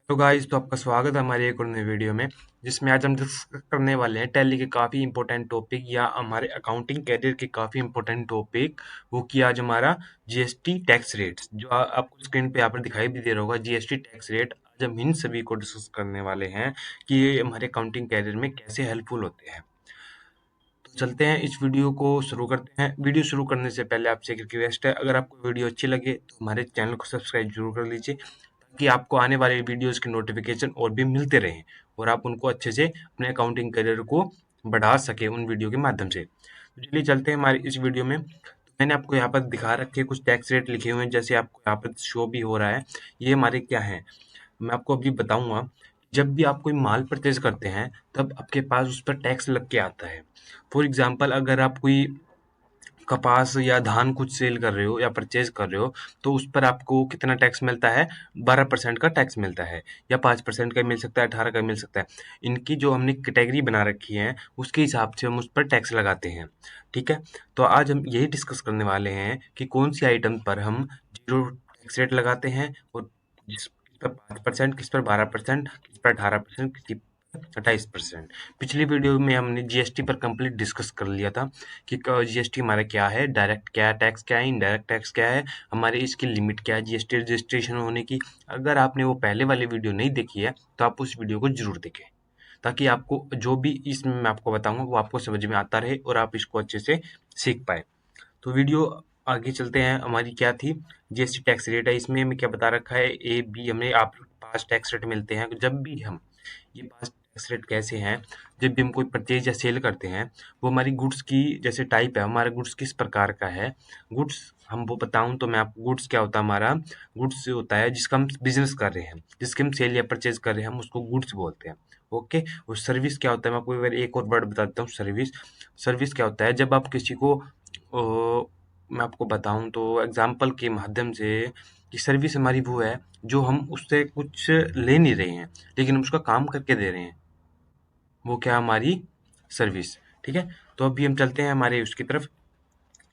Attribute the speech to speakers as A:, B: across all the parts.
A: तो गाइस, तो आपका स्वागत है हमारे एक और नए वीडियो में, जिसमें आज हम डिस्कस करने वाले हैं टैली के काफ़ी इंपॉर्टेंट टॉपिक या हमारे अकाउंटिंग कैरियर के काफ़ी इंपॉर्टेंट टॉपिक। वो कि आज हमारा जीएसटी टैक्स रेट्स, जो आपको स्क्रीन पे यहाँ पर दिखाई भी दे रहा होगा, जीएसटी टैक्स रेट। आज हम इन सभी को डिस्कस करने वाले हैं कि ये हमारे अकाउंटिंग कैरियर में कैसे हेल्पफुल होते हैं। तो चलते हैं, इस वीडियो को शुरू करते हैं। वीडियो शुरू करने से पहले आपसे एक रिक्वेस्ट है, अगर आपको वीडियो अच्छी लगे तो हमारे चैनल को सब्सक्राइब जरूर कर लीजिए, ताकि आपको आने वाले वीडियोस की नोटिफिकेशन और भी मिलते रहें और आप उनको अच्छे से अपने अकाउंटिंग करियर को बढ़ा सके उन वीडियो के माध्यम से। तो चलिए चलते हैं हमारी इस वीडियो में। तो मैंने आपको यहाँ पर दिखा रखे कुछ टैक्स रेट लिखे हुए हैं, जैसे आपको यहाँ पर शो भी हो रहा है। ये हमारे क्या हैं, मैं आपको अभी बताऊंगा। जब भी आप कोई माल परचेज करते हैं, तब आपके पास उस पर टैक्स लग के आता है। फॉर एग्जाम्पल, अगर आप कोई कपास या धान कुछ सेल कर रहे हो या परचेज कर रहे हो, तो उस पर आपको कितना टैक्स मिलता है? 12% का टैक्स मिलता है, या 5% का मिल सकता है, 18 का मिल सकता है। इनकी जो हमने कैटेगरी बना रखी है, उसके हिसाब से हम उस पर टैक्स लगाते हैं। ठीक है, तो आज हम यही डिस्कस करने वाले हैं कि कौन सी आइटम पर हम जीरो टैक्स रेट लगाते हैं, और किस पर 5%, किस पर 12%, किस पर 18%, किस पर 28%। पिछली वीडियो में हमने जीएसटी पर कंप्लीट डिस्कस कर लिया था कि जीएसटी हमारा क्या है, डायरेक्ट क्या टैक्स क्या है, इनडायरेक्ट टैक्स क्या है, हमारे इसकी लिमिट क्या है जीएसटी रजिस्ट्रेशन होने की। अगर आपने वो पहले वाली वीडियो नहीं देखी है, तो आप उस वीडियो को जरूर देखें, ताकि आपको जो भी इसमें मैं आपको बताऊंगा वो आपको समझ में आता रहे और आप इसको अच्छे से सीख पाए। तो वीडियो आगे चलते हैं। हमारी क्या थी, जीएसटी टैक्स रेट है। इसमें हमें क्या बता रखा है, ए बी, हमने आप 5 टैक्स रेट मिलते हैं। जब भी हम ये 5 टैक्स रेट कैसे हैं, जब भी हम कोई परचेज या सेल करते हैं, वो हमारी गुड्स की जैसे टाइप है, हमारा गुड्स किस प्रकार का है। गुड्स हम वो बताऊं तो मैं आपको, गुड्स क्या होता है हमारा, गुड्स होता है जिसका हम बिजनेस कर रहे हैं, जिसके हम सेल या परचेज कर रहे हैं, हम उसको गुड्स बोलते हैं। ओके। और सर्विस क्या होता है, मैं आपको एक और वर्ड बता देता हूँ, सर्विस। सर्विस क्या होता है, जब आप किसी को मैं आपको बताऊं तो एग्जाम्पल के माध्यम से, कि सर्विस हमारी वो है जो हम उससे कुछ ले नहीं रहे हैं, लेकिन हम उसका काम करके दे रहे हैं, वो क्या हमारी सर्विस। ठीक है, तो अभी हम चलते हैं हमारे उसकी तरफ,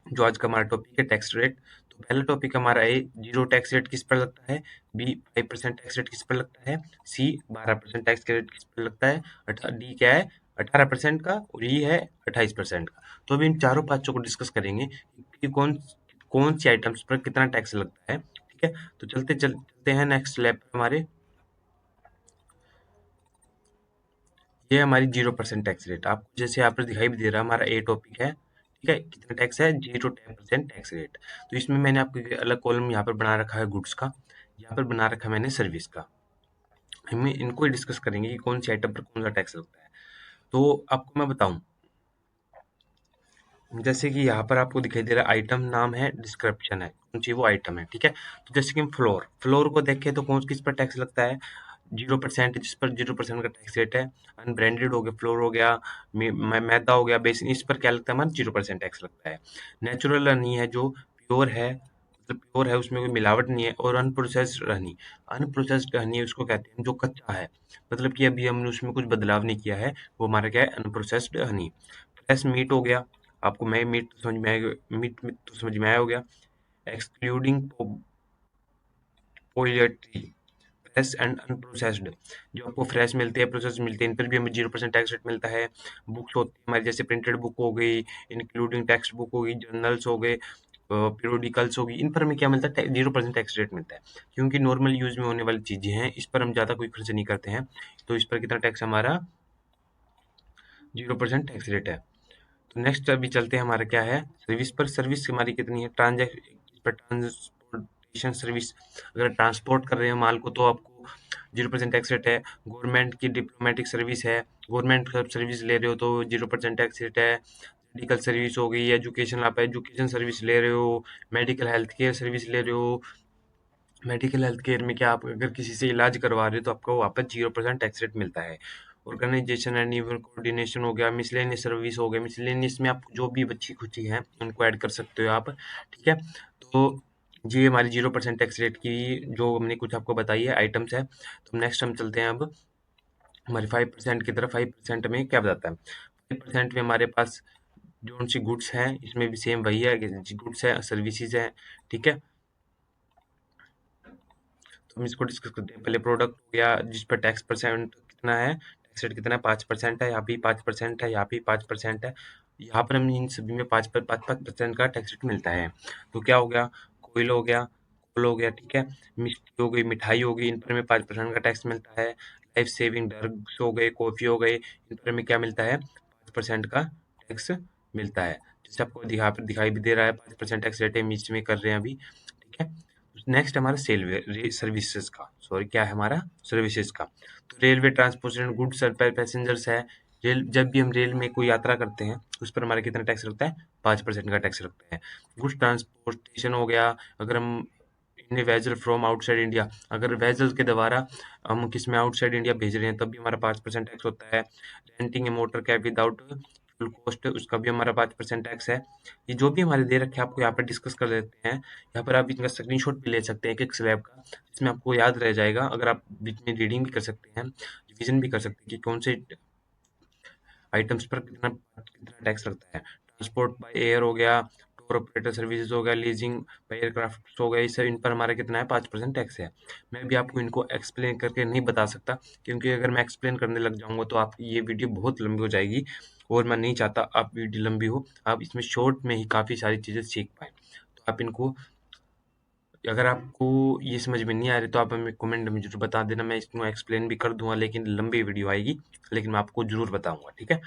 A: जो आज का हमारा टॉपिक है, टैक्स रेट। तो पहला टॉपिक हमारा ए, जीरो टैक्स रेट किस पर लगता है, बी 5% टैक्स रेट किस पर लगता है, सी 12% टैक्स रेट किस पर लगता है, डी क्या है 18% का, और ई है 28% का। तो अभी इन चारों पांचों को डिस्कस करेंगे कि कौन कौन सी आइटम्स पर कितना टैक्स लगता है। ठीक है, तो चलते हैं नेक्स्ट स्लैब पर हमारे। ये हमारी 0% टैक्स रेट, आपको जैसे यहाँ पर दिखाई भी दे रहा है, हमारा ए टॉपिक है। ठीक है, कितना टैक्स है, 0% टैक्स रेट। तो इसमें मैंने आपको एक अलग कॉलम यहाँ पर बना रखा है गुड्स का, यहाँ पर बना रखा है मैंने सर्विस का। हम इनको ही डिस्कस करेंगे कि कौन सी आइटम पर कौन सा टैक्स लगता है। तो आपको मैं बताऊं, जैसे कि यहाँ पर आपको दिखाई दे रहा है, आइटम नाम है, डिस्क्रिप्शन है, कौन सी वो आइटम है। ठीक है, तो जैसे कि हम फ्लोर फ्लोर को देखें तो कौन किस पर टैक्स लगता है, 0%, जिस पर 0% का टैक्स रेट है। अनब्रांडेड हो गया, फ्लोर हो गया, मैदा हो गया, बेसन, इस पर क्या लगता है, हमारा 0% टैक्स लगता है। नेचुरल हनी है, जो प्योर है, मतलब प्योर है, उसमें कोई मिलावट नहीं है। और अनप्रोसेस्ड हनी, अनप्रोसेस्ड हनी उसको कहते हैं जो कच्चा है, मतलब कि अभी हमने उसमें कुछ बदलाव नहीं किया है, वो हमारा क्या है, अनप्रोसेस्ड हनी। फ्रेश मीट हो गया, आपको मैं मीट तो समझ में आएगा, मीट मीट तो समझ में आया हो गया। Excluding poultry, fresh and unprocessed, जो आपको फ्रेश मिलते हैं, प्रोसेस मिलते हैं, इन पर भी हमें 0% टैक्स रेट मिलता है। बुक्स होती है हमारी, जैसे प्रिंटेड बुक हो गई, इंक्लूडिंग टेक्स्ट बुक हो गई, जर्नल्स हो गए, पीरियोडिकल्स होगी, इन पर हमें क्या मिलता है, 0% टैक्स रेट मिलता है। क्योंकि नॉर्मल यूज में होने वाली चीजें हैं, इस पर हम ज्यादा कोई खर्च नहीं करते हैं, तो इस पर कितना टैक्स हमारा, 0% टैक्स रेट है। तो नेक्स्ट अभी चलते हैं, हमारा क्या है, सर्विस पर। सर्विस हमारी कितनी है, ट्रांसपोर्टेशन सर्विस, अगर ट्रांसपोर्ट कर रहे हैं माल को, तो आपको 0% टैक्स रेट है। गवर्नमेंट की डिप्लोमेटिक सर्विस है, गवर्नमेंट का सर्विस ले रहे हो तो 0% टैक्स रेट है। मेडिकल सर्विस हो गई, एजुकेशन, आप एजुकेशन सर्विस ले रहे हो, मेडिकल हेल्थ केयर सर्विस ले रहे हो। मेडिकल हेल्थ केयर में क्या, आप अगर किसी से इलाज करवा रहे हो तो आपको वापस 0% टैक्स रेट मिलता है। ऑर्गेनाइजेशन एंड इवेंट कोऑर्डिनेशन हो गया, मिसलेनियस सर्विस हो गया, मिसलेनियस में आप जो भी बच्ची खुची हैं उनको ऐड कर सकते हो आप। ठीक है, तो ये हमारी 0% टैक्स रेट की जो हमने कुछ आपको बताई है आइटम्स है। तो नेक्स्ट हम चलते हैं अब हमारे 5% की तरफ। 5% में क्या बताता है, 5% में हमारे पास जो सी गुड्स हैं, इसमें भी सेम वही है, गुड्स है, सर्विसेज है। ठीक है, तो हम इसको डिस्कस करते हैं। पहले प्रोडक्ट हो गया जिस पर टैक्स परसेंट कितना है, टैक्स रेट कितना है, 5% है, यहाँ भी 5% है, यहाँ भी 5% है। यहाँ पर हम इन सभी में 5% का टैक्स रेट मिलता है। तो क्या हो गया, कोयल हो गया, कोल हो गया, ठीक है, मिष्टी हो गई, मिठाई हो गई, इन पर हमें 5% का टैक्स मिलता है। लाइफ सेविंग ड्रग्स हो गए, कॉफी हो गए, इन पर हमें क्या मिलता है, 5% का टैक्स मिलता है। जैसे आपको दिखाई भी दे रहा है, 5% टैक्स रेट हम इसमें कर रहे हैं अभी, ठीक है। नेक्स्ट हमारा सर्विसेज का, सॉरी क्या है हमारा, सर्विसेज का। तो रेलवे ट्रांसपोर्टेशन गुड्स और पैसेंजर्स है। रेल, जब भी हम रेल में कोई यात्रा करते हैं उस पर हमारा कितना टैक्स लगता है, 5% का टैक्स लगता है। गुड्स ट्रांसपोर्टेशन हो गया, अगर हम इन वेजल फ्रॉम आउटसाइड इंडिया, अगर वेजल के द्वारा हम किस में आउटसाइड इंडिया भेज रहे हैं तब भी हमारा 5% टैक्स होता है। Renting a motor cab without full cost, उसका भी हमारा 5% टैक्स है। ये जो भी हमारे दे रखे हैं आपको यहाँ पर डिस्कस कर लेते हैं। यहाँ पर आप इनका स्क्रीनशॉट भी ले सकते हैं एक-एक स्लैब का, जिसमें आपको याद रह जाएगा। अगर आप बीच में रीडिंग भी कर सकते हैं, रिवीजन भी कर सकते हैं कि कौन से आइटम्स पर कितना कितना टैक्स लगता है। ट्रांसपोर्ट बाय एयर हो गया, टूर ऑपरेटर सर्विसेज हो गया, लीजिंग बाय एयरक्राफ्ट हो गया, इससे इन पर हमारा कितना है, 5% टैक्स है। मैं भी आपको इनको एक्सप्लेन करके नहीं बता सकता, क्योंकि अगर मैं एक्सप्लेन करने लग जाऊंगा तो आप ये वीडियो बहुत लंबी हो जाएगी, और मैं नहीं चाहता आप वीडियो लंबी हो। आप इसमें शॉर्ट में ही काफ़ी सारी चीज़ें सीख पाएँ। तो आप इनको, अगर आपको ये समझ में नहीं आ रही तो आप हमें कमेंट में ज़रूर बता देना, मैं इसको एक्सप्लेन भी कर दूँगा, लेकिन लंबी वीडियो आएगी, लेकिन मैं आपको ज़रूर बताऊँगा, ठीक है?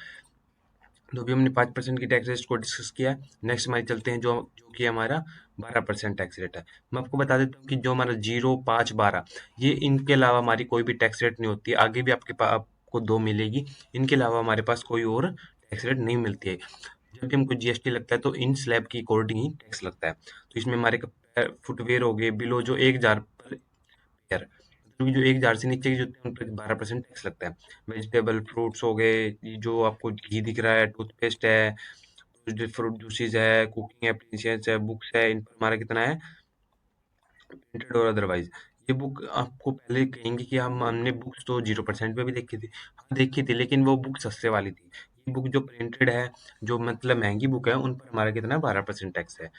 A: तो अभी हमने 5% की टैक्स रेट को डिस्कस किया। नेक्स्ट हमारे चलते हैं जो जो कि हमारा 12% टैक्स रेट है। मैं आपको बता देता हूँ कि जो हमारा 0, 5, 12 ये इनके अलावा हमारी कोई भी टैक्स रेट नहीं होती है। आगे भी आपको 2 मिलेगी। इनके अलावा हमारे पास कोई और टैक्स रेट नहीं मिलती है। जब भी हमको जीएसटी लगता है तो इन स्लैब की अकॉर्डिंग ही टैक्स लगता है। तो इसमें हमारे फुटवेयर हो गए बिलो जो 1000 पर ईयर, मतलब जो 1000 से नीचे की जो उन पर 12% टैक्स लगता है। वेजिटेबल फ्रूट्स हो गए, ये जो आपको घी दिख रहा है, टूथपेस्ट है, फ्रूट जूसेस है, कुकिंग एप्लीकेशंस है, बुक्स है, इन पर हमारा कितना है, प्रिंटेड और अदरवाइज। ये बुक आपको पहले कहेंगे कि हमने बुक्स तो 0% पे भी देखी थी, हाँ देखी थी, लेकिन वो बुक सस्ते वाली थी। ये बुक जो प्रिंटेड है, जो मतलब महंगी बुक है, उन पर हमारा कितना 12% टैक्स है।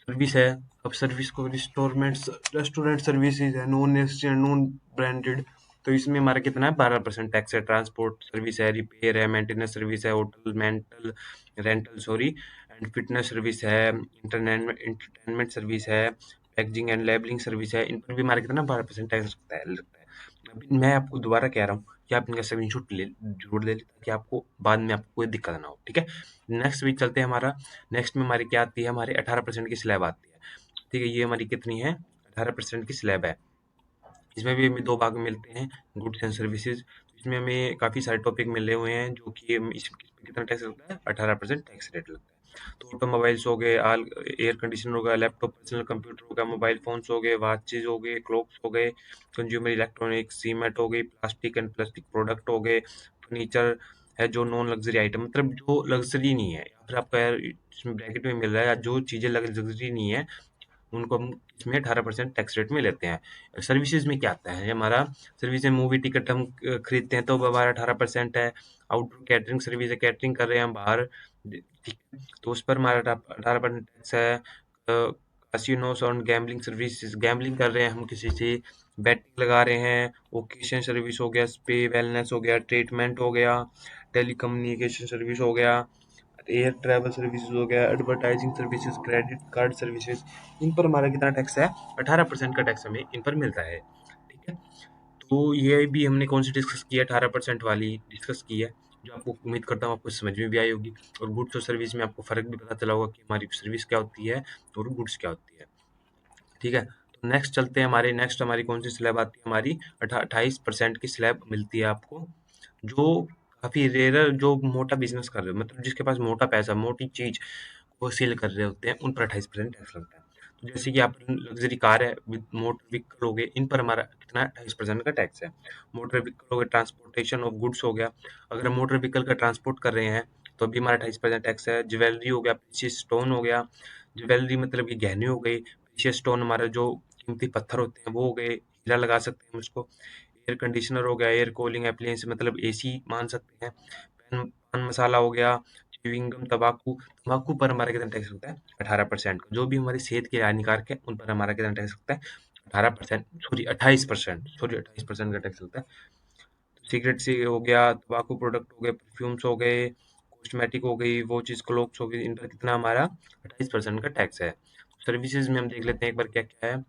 A: सर्विस है, अब सर्विस को रेस्टोरेंट्स, रेस्टोरेंट सर्विसेज है, नॉन ब्रांडेड, तो इसमें हमारा कितना है, 12% टैक्स है। ट्रांसपोर्ट सर्विस है, रिपेयर है, मेंटेनेंस सर्विस है, hotel mental rental sorry and fitness service है, इंटरटेनमेंट सर्विस है, पैकेजिंग एंड लेबलिंग सर्विस है, इन पर भी हमारा कितना 12% टैक्स लगता है। अभी मैं आपको दोबारा कह रहा हूँ कि आप इनका स्क्रीनशॉट ले जरूर ले लें, ताकि आपको बाद में आपको कोई दिक्कत ना हो, ठीक है। नेक्स्ट वीक चलते हैं हमारा, नेक्स्ट में हमारी क्या आती है, हमारी 18% की स्लैब आती है, ठीक है। ये हमारी कितनी है, 18% की स्लैब है। इसमें भी हमें 2 भाग में मिलते हैं, गुड्स एंड सर्विसेज। इसमें हमें काफ़ी सारे टॉपिक मिले हुए हैं, जो कि इस पे कितना टैक्स लगता है, 18% टैक्स रेट लगता है। तो ऑटोमोबाइल्स हो गए, ऑल एयर कंडीशनर हो गया, लैपटॉप, पर्सनल कंप्यूटर हो गया, मोबाइल फ़ोन्स हो गए, वॉचेज़ हो गए, क्लॉक्स हो गए, कंज्यूमर इलेक्ट्रॉनिक्स, सीमेंट हो गई, प्लास्टिक एंड प्लास्टिक प्रोडक्ट हो गए, फर्नीचर है जो नॉन लग्ज़री आइटम, मतलब जो लग्ज़री नहीं है, या फिर आपका इसमें ब्रैकेट में मिल रहा है, या जो चीज़ें लग्ज़री नहीं है, उनको हम इसमें 18% टैक्स रेट में लेते हैं। सर्विसेज में क्या आता है हमारा, सर्विस में मूवी टिकट हम खरीदते हैं तो वो हमारा 18% है। आउटडोर कैटरिंग सर्विस है, कैटरिंग कर रहे हैं हम बाहर, ठीक है, तो उस पर हमारा 18% टैक्स है। कैसीनोस और गैम्बलिंग सर्विस, गैम्बलिंग कर रहे हैं हम किसी से, बेटिंग लगा रहे हैं, ओकेशन सर्विस हो गया, स्पे वेलनेस हो गया, ट्रीटमेंट हो गया, टेलीकम्युनिकेशन सर्विस हो गया, एयर ट्रैवल सर्विसेज हो गया, advertising services, credit card services, इन पर हमारा कितना टैक्स है, 18% का टैक्स हमें इन पर मिलता है, ठीक है। तो ये भी हमने कौन सी डिस्कस की है, 18% वाली डिस्कस की है, जो आपको उम्मीद करता हूँ आपको समझ में भी आई होगी, और गुड्स और सर्विस में आपको फ़र्क भी पता चला होगा कि हमारी सर्विस क्या होती है और गुड्स क्या होती है, ठीक है। तो नेक्स्ट चलते हैं, हमारे नेक्स्ट हमारी कौन सी स्लैब आती है, हमारी 28% की स्लैब मिलती है आपको, जो काफ़ी रेयर, जो मोटा बिजनेस कर रहे हो, मतलब जिसके पास मोटा पैसा, मोटी चीज़ वो सेल कर रहे होते हैं, उन पर 28% टैक्स लगता है। तो जैसे कि आप लग्जरी कार है विद मोटर व्हीकल हो गए, इन पर हमारा कितना 28% का टैक्स है। मोटर व्हीकल हो गया, ट्रांसपोर्टेशन ऑफ गुड्स हो गया, अगर हम मोटर व्हीकल का ट्रांसपोर्ट कर रहे हैं तो भी हमारा 28% टैक्स है। ज्वेलरी हो गया, प्रेशियस स्टोन हो गया, ज्वेलरी मतलब ये गहने हो गए, प्रेशियस स्टोन हमारा जो कीमती पत्थर होते हैं वो हो गए, हीरा लगा सकते हैं हम उसको। एयर कंडीशनर हो गया, एयर कूलिंग एप्लायंस मतलब एसी मान सकते हैं। पान मसाला हो गया, च्युइंग गम, तम्बाकू, तम्बाकू पर हमारा कितना टैक्स लगता है, 18%। जो भी हमारी सेहत के लिए हानिकारक है उन पर हमारा कितना टैक्स लगता है, 18%, सॉरी 28%, सॉरी 28% का टैक्स लगता है। सिगरेट से हो गया, तंबाकू प्रोडक्ट हो गए, परफ्यूम्स हो गए, कॉस्मेटिक हो गई, वॉचेस, क्लॉथ्स हो गई, इन पर कितना हमारा 28% का टैक्स है। सर्विसेज में हम देख लेते हैं एक बार क्या क्या है।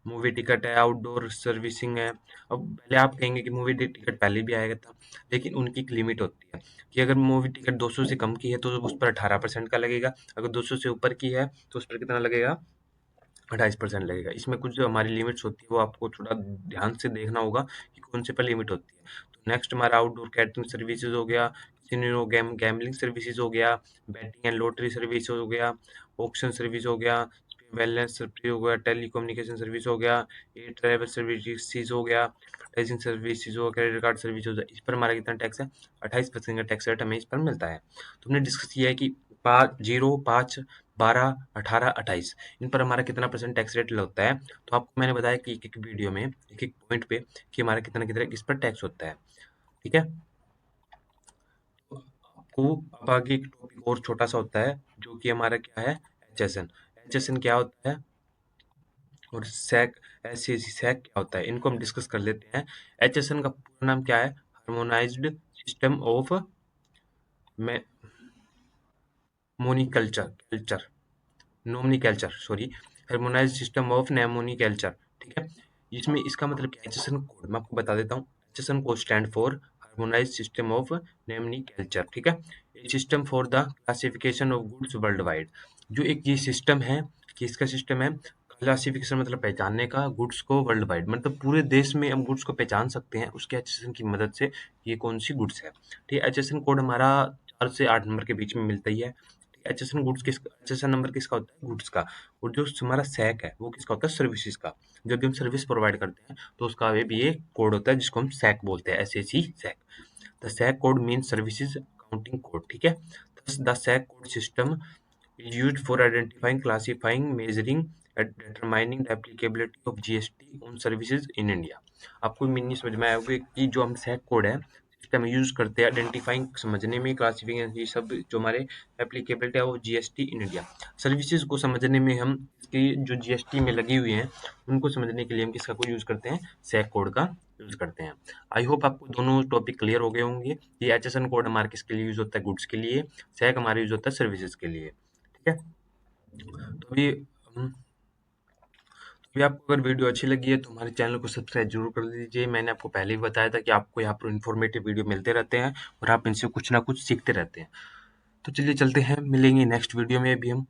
A: मूवी टिकट है, आउटडोर सर्विसिंग है। अब पहले आप कहेंगे कि मूवी टिकट पहले भी आएगा था, लेकिन उनकी एक लिमिट होती है कि अगर मूवी टिकट 200 से कम की है तो उस पर 18% का लगेगा, अगर 200 से ऊपर की है तो उस पर कितना लगेगा, 28% लगेगा। इसमें कुछ जो हमारी लिमिट्स होती है वो आपको थोड़ा ध्यान से देखना होगा कि कौन से पर लिमिट होती है। तो नेक्स्ट हमारा आउटडोर कैटरिंग सर्विसेज हो गया, कैसीनो गैम्बलिंग सर्विसेज हो गया, बैटिंग एंड लॉटरी सर्विस हो गया, ऑक्शन सर्विस हो गया, वेलनेस सर्विस हो गया, टेलीकम्युनिकेशन सर्विस हो गया, एयर ट्रैवल सर्विसेज हो गया, एडवर्टाइजिंग सर्विसेज हो गया, क्रेडिट कार्ड सर्विस हो गया। इस पर हमारा कितना टैक्स है, 28% का टैक्स रेट हमें इस पर मिलता है। तो हमने डिस्कस किया है कि 0, 5, 12, 18, 28 इन पर हमारा कितना परसेंट टैक्स रेट लगता है। तो आपको मैंने बताया कि एक एक वीडियो में एक एक पॉइंट पे कि हमारा कितना कितना इस पर टैक्स होता है। ठीक है, तो आपको अब आगे एक टॉपिक और छोटा सा होता है जो कि हमारा क्या है, एचएसएन। एचएसएन क्या होता है और सैक, एससीसी सैक क्या होता है, इनको हम डिस्कस कर लेते हैं। एचएसएन का पूरा नाम क्या है, harmonised system of nomenclature culture nomenclature, sorry, harmonised system of nomenclature. ठीक है, इसमें इसका मतलब क्या है, एचएसएन कोड मैं आपको बता देता हूँ। HSN code stand for harmonised system of nomenclature. ठीक है, ये system for the classification of goods worldwide. जो एक ये सिस्टम है, किसका सिस्टम है, क्लासिफिकेशन मतलब पहचानने का, गुड्स को वर्ल्ड वाइड मतलब पूरे देश में हम गुड्स को पहचान सकते हैं उसके एचएसएन की मदद से, ये कौन सी गुड्स है। ठीक है, एचएसएन कोड हमारा 4 से 8 नंबर के बीच में मिलता ही है। एचएसएन गुड्स किस, एचएसएन नंबर किसका होता है, गुड्स का। और जो हमारा सैक है वो किसका होता है, सर्विसेज का। जब भी हम सर्विस प्रोवाइड करते हैं तो उसका भी एक कोड होता है जिसको हम सैक बोलते हैं, SAC SAC. The SAC code mean services accounting code. ठीक है, the SAC code system is used for identifying, classifying, measuring and determining the applicability of GST on services in India। आपको meaning समझ में आया होगा कि जो हम सैक कोड है सिस्टम यूज करते हैं आइडेंटिफाइंग समझने में, क्लासिफिकेशन, ये सब जो हमारे एप्लीकेबिलिटी है वो जीएसटी इन इंडिया। सर्विसेज को समझने में हम इसकी जो जीएसटी में लगी हुई हैं उनको समझने के लिए हम किसका कोड यूज करते हैं, सैक कोड का यूज करते हैं। आई होप आपको दोनों टॉपिक क्लियर हो गए होंगे। ये एचएसएन कोड हमारे किसके लिए यूज होता है, गुड्स के लिए। सैक हमारा यूज होता है सर्विसेज के लिए। ठीक है, तो ये आपको अगर वीडियो अच्छी लगी है तो हमारे चैनल को सब्सक्राइब जरूर कर लीजिए। मैंने आपको पहले भी बताया था कि आपको यहाँ पर इन्फॉर्मेटिव वीडियो मिलते रहते हैं और आप इनसे कुछ ना कुछ सीखते रहते हैं। तो चलिए चलते हैं, मिलेंगे नेक्स्ट वीडियो में भी हम।